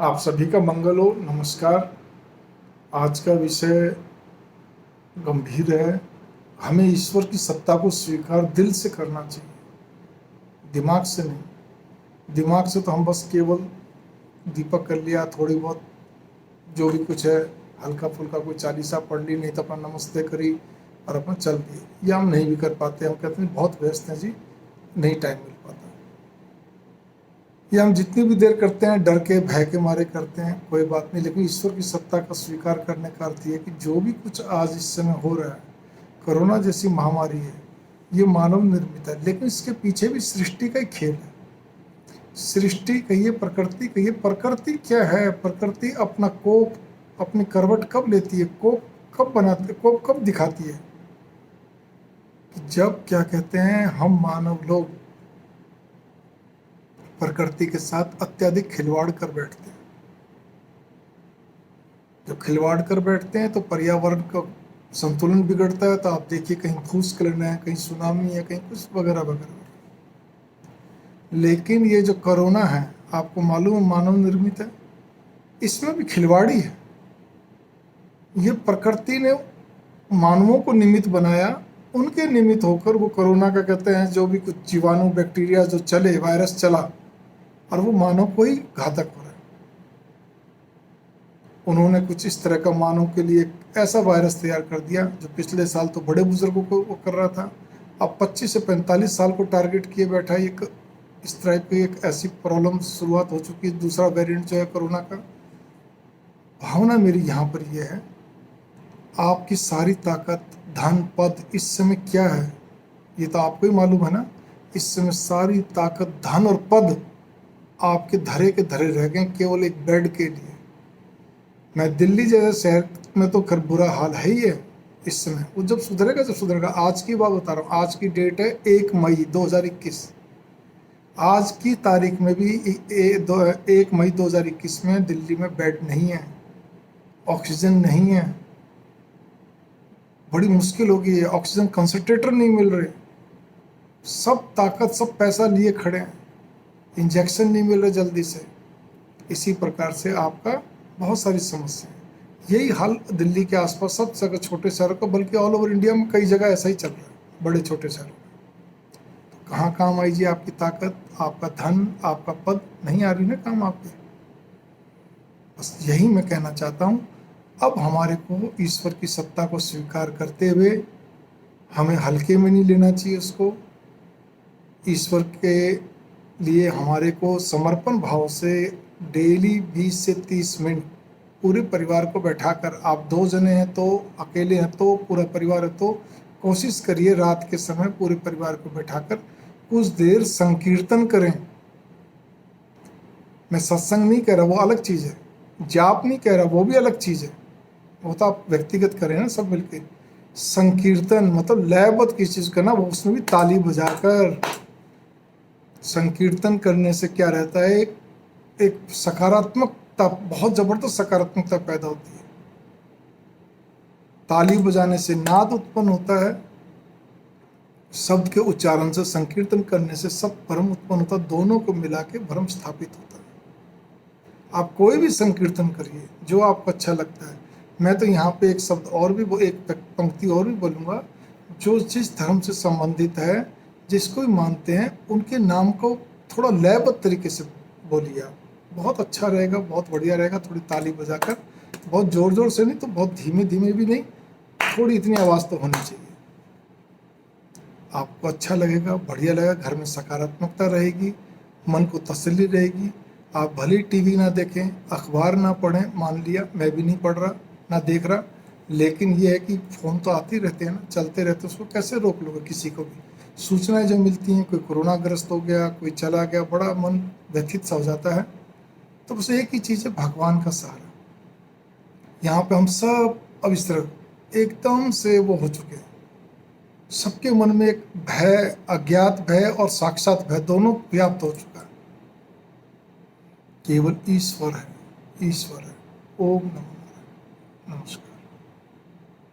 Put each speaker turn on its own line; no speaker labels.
आप सभी का मंगल हो। नमस्कार। आज का विषय गंभीर है। हमें ईश्वर की सत्ता को स्वीकार दिल से करना चाहिए, दिमाग से नहीं। दिमाग से तो हम बस केवल दीपक कर लिया, थोड़ी बहुत जो भी कुछ है हल्का फुल्का कोई चालीसा पढ़ ली, नहीं तो अपना नमस्ते करी और अपना चल दिए। ये हम नहीं भी कर पाते। हम कहते हैं बहुत व्यस्त हैं जी, नहीं टाइम मिल पाता। ये हम जितनी भी देर करते हैं डर के भय के मारे करते हैं, कोई बात नहीं। लेकिन ईश्वर की सत्ता का स्वीकार करने का अर्थ ये कि जो भी कुछ आज इस समय हो रहा है, कोरोना जैसी महामारी है, ये मानव निर्मित है, लेकिन इसके पीछे भी सृष्टि का ही खेल है। सृष्टि कहिए, प्रकृति कहिए। प्रकृति क्या है? प्रकृति अपना कोप, अपनी करवट कब लेती है, कोप कब बनाती है, कोप कब दिखाती है? कि जब क्या कहते हैं, हम मानव लोग प्रकृति के साथ अत्यधिक खिलवाड़ कर बैठते हैं। जब खिलवाड़ कर बैठते हैं तो पर्यावरण का संतुलन बिगड़ता है। तो आप देखिए, कहीं भूस्खलन है, कहीं सुनामी है, कहीं कुछ वगैरह वगैरह। लेकिन ये जो कोरोना है, आपको मालूम है मानव निर्मित है, इसमें भी खिलवाड़ी है। ये प्रकृति ने मानवों को निमित्त बनाया, उनके निमित्त होकर वो कोरोना का कहते हैं जो भी कुछ जीवाणु बैक्टीरिया जो चले, वायरस चला, और वो मानव को ही घातक हो रहा है। उन्होंने कुछ इस तरह का मानव के लिए ऐसा वायरस तैयार कर दिया जो पिछले साल तो बड़े बुजुर्गों को वो कर रहा था, अब 25 से 45 साल को टारगेट किए बैठा है। एक इस तरह की एक ऐसी प्रॉब्लम शुरुआत हो चुकी है, दूसरा वेरिएंट जो है कोरोना का। भावना मेरी यहाँ पर यह है, आपकी सारी ताकत, धन, पद इस समय क्या है ये तो आपको ही मालूम है ना। इस समय सारी ताकत, धन और पद आपके धरे के धरे रह गए केवल एक बेड के लिए। मैं दिल्ली जैसे शहर में तो खैर बुरा हाल है ही है इस समय। वो जब सुधरेगा, जब सुधरेगा। आज की बात बता रहा हूँ, आज की डेट है 1 मई 2021। आज की तारीख में भी 1 मई 2021 में दिल्ली में बेड नहीं है, ऑक्सीजन नहीं है। बड़ी मुश्किल हो गई है, ऑक्सीजन कंसंट्रेटर नहीं मिल रहे। सब ताकत, सब पैसा लिए खड़े हैं, इंजेक्शन नहीं मिल रहे जल्दी से। इसी प्रकार से आपका बहुत सारी समस्या है। यही हाल दिल्ली के आसपास सब जगह, छोटे शहरों का, बल्कि ऑल ओवर इंडिया में कई जगह ऐसा ही चल रहा है, बड़े छोटे शहरों में। तो कहाँ काम आई जी आपकी ताकत, आपका धन, आपका पद? नहीं आ रही ना काम आपके। बस यही मैं कहना चाहता हूँ। अब हमारे को ईश्वर की सत्ता को स्वीकार करते हुए हमें हल्के में नहीं लेना चाहिए उसको। ईश्वर के लिए हमारे को समर्पण भाव से डेली 20 से 30 मिनट पूरे परिवार को बैठाकर, आप 2 जने हैं तो, अकेले हैं तो, पूरा परिवार है तो, कोशिश करिए रात के समय पूरे परिवार को बैठाकर कुछ देर संकीर्तन करें। मैं सत्संग नहीं कह रहा, वो अलग चीज़ है। जाप नहीं कह रहा, वो भी अलग चीज़ है। वो तो आप व्यक्तिगत करें ना सब मिलके। संकीर्तन मतलब लयबद्ध किस चीज़ करना, वो उसमें भी ताली बजाकर। संकीर्तन करने से क्या रहता है, एक सकारात्मकता, बहुत जबरदस्त सकारात्मकता पैदा होती है। ताली बजाने से नाद उत्पन्न होता है, शब्द के उच्चारण से, संकीर्तन करने से सब भ्रम उत्पन्न होता है, दोनों को मिला के भ्रम स्थापित होता है। आप कोई भी संकीर्तन करिए जो आपको अच्छा लगता है। मैं तो यहाँ पे एक शब्द और भी, वो एक पंक्ति और भी बोलूँगा। जो जिस धर्म से संबंधित है, जिसको भी मानते हैं, उनके नाम को थोड़ा लयबद्ध तरीके से बोलिए आप, बहुत अच्छा रहेगा, बहुत बढ़िया रहेगा। थोड़ी ताली बजाकर, बहुत ज़ोर ज़ोर से नहीं तो बहुत धीमे धीमे भी नहीं, थोड़ी इतनी आवाज़ तो होनी चाहिए। आपको अच्छा लगेगा, बढ़िया लगेगा, घर में सकारात्मकता रहेगी, मन को तसल्ली रहेगी। आप भले टीवी ना देखें, अखबार ना पढ़ें, मान लिया मैं भी नहीं पढ़ रहा ना देख रहा, लेकिन ये है कि फ़ोन तो आते ही रहते हैं ना, चलते रहते हैं, उसको कैसे रोक लोगे? किसी को भी सूचनाएं जो मिलती हैं, कोई कोरोनाग्रस्त हो गया, कोई चला गया, बड़ा मन व्यथित सा हो जाता है। तो बस एक ही चीज़ है, भगवान का सहारा। यहाँ पे हम सब अब इस तरह एकदम से वो हो चुके हैं। सबके मन में एक भय, अज्ञात भय और साक्षात भय दोनों व्याप्त हो चुका है। केवल ईश्वर है, ईश्वर है। ओम नमो नारायण। नमस्कार।